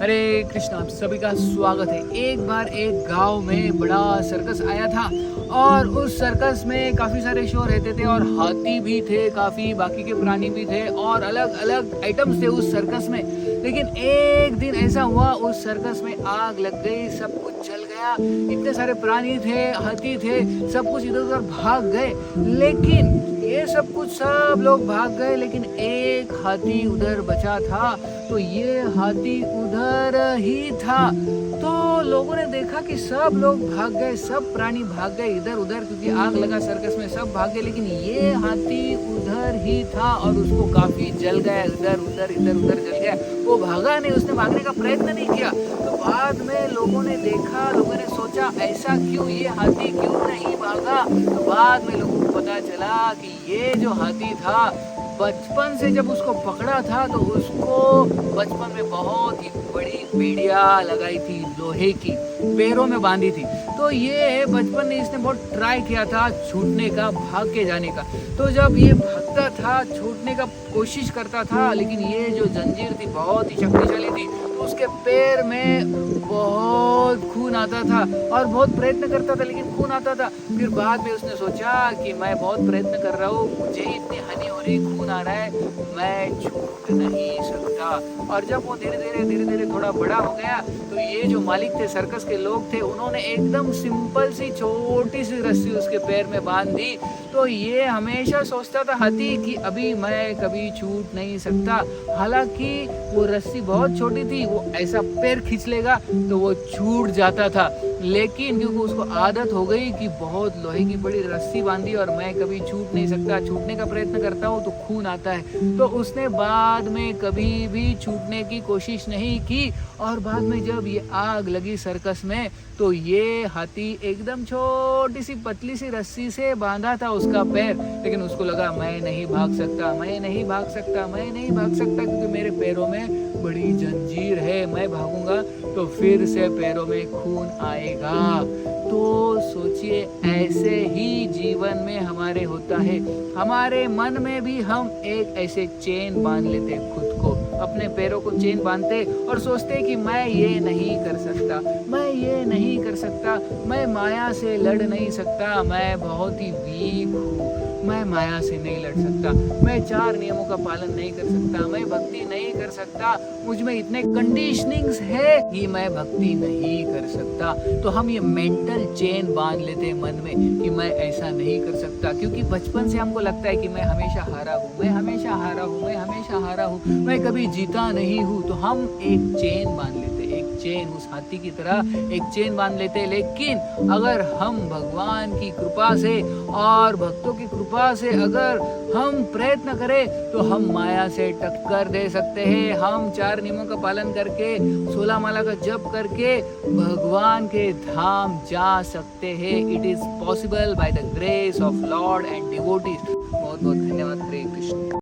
हरे कृष्णा, आप सभी का स्वागत है। एक बार एक गांव में बड़ा सर्कस आया था और उस सर्कस में काफ़ी सारे शो रहते थे और हाथी भी थे, काफ़ी बाकी के प्राणी भी थे और अलग अलग आइटम्स थे उस सर्कस में। लेकिन एक दिन ऐसा हुआ, उस सर्कस में आग लग गई, सब कुछ जल गया। इतने सारे प्राणी थे, हाथी थे, सब कुछ इधर उधर भाग गए। लेकिन ये सब लोग भाग गए, लेकिन एक हाथी उधर बचा था। तो ये हाथी उधर ही था। तो लोगों ने देखा कि सब लोग भाग गए, सब प्राणी भाग गए इधर उधर, क्योंकि आग लगा सर्कस में, सब भाग गए। लेकिन ये हाथी उधर ही था और उसको काफी जल गया, इधर उधर जल गया। वो भागा नहीं, उसने भागने का प्रयत्न नहीं किया। तो बाद में लोगों ने देखा, लोगों ने सोचा ऐसा क्यों, ये हाथी क्यों नहीं भागा। तो बाद में लोगों को पता चला कि ये जो हाथी था, बचपन से जब उसको पकड़ा था तो उसको बचपन में बहुत ही बड़ी बेड़िया लगाई थी, लोहे की, पैरों में बांधी थी। तो ये बचपन में इसने बहुत ट्राई किया था छूटने का, भाग के जाने का। तो जब ये भागता था, छूटने का कोशिश करता था, लेकिन ये जो जंजीर थी बहुत ही शक्तिशाली थी, तो उसके पैर में बहुत खून आता था और बहुत प्रयत्न करता था, लेकिन खून आता था। फिर बाद में उसने सोचा कि मैं बहुत प्रयत्न कर रहा हूँ, मुझे इतनी हानि हो रही, खून आ रहा है, मैं छूट नहीं सकता। और जब वो धीरे धीरे थोड़ा बड़ा हो गया, तो ये जो मालिक थे, सर्कस के लोग थे, उन्होंने एकदम सिंपल सी छोटी सी रस्सी उसके पैर में बांध दी। तो ये हमेशा सोचता था हाथी कि अभी मैं कभी छूट नहीं सकता। हालांकि वो रस्सी बहुत छोटी थी, वो ऐसा पैर खींच लेगा तो वो छूट जाता था। लेकिन क्योंकि उसको आदत हो गई कि बहुत लोहे की बड़ी रस्सी बांधी और मैं कभी छूट नहीं सकता, छूटने का प्रयत्न करता हूँ तो खून आता है, तो उसने बाद में कभी भी छूटने की कोशिश नहीं की। और बाद में जब ये आग लगी सर्कस में, तो ये हाथी एकदम छोटी सी पतली सी रस्सी से बांधा था उसका पैर, लेकिन उसको लगा मैं नहीं भाग सकता, मैं नहीं भाग सकता, मैं नहीं भाग सकता, क्योंकि मेरे पैरों में बड़ी जंजीर है, मैं भागूंगा तो फिर से पैरों में खून आएगा। तो सोचिए, ऐसे ही जीवन में हमारे होता है। हमारे मन में भी हम एक ऐसे चेन बांध लेते खुद को, अपने पैरों को चेन बांधते और सोचते कि मैं ये नहीं कर सकता, मैं ये नहीं कर सकता, मैं माया से लड़ नहीं सकता, मैं बहुत ही वीक हूँ, मैं माया से नहीं लड़ सकता, मैं 4 नियमों का पालन नहीं कर सकता, मैं भक्ति नहीं कर सकता, मुझ में इतने कंडीशनिंग्स है कि मैं भक्ति नहीं कर सकता। तो हम ये मेंटल चेन बांध लेते हैं मन में कि मैं ऐसा नहीं कर सकता, क्योंकि बचपन से हमको लगता है कि मैं हमेशा हारा हूँ, मैं हमेशा हारा हूँ, मैं हमेशा हारा हूँ, मैं कभी जीता नहीं हूँ। तो हम एक चेन बांध लेते, एक चेन, उस हाथी की तरह एक चेन बांध लेते। लेकिन अगर हम भगवान की कृपा से और भक्तों की कृपा से अगर हम प्रयत्न करें तो हम माया से टक्कर दे सकते हैं। हम 4 नियमों का पालन करके, 16 माला का जप करके भगवान के धाम जा सकते हैं। It is possible by the grace of Lord and devotees. बहुत बहुत धन्यवाद। हरे कृष्ण।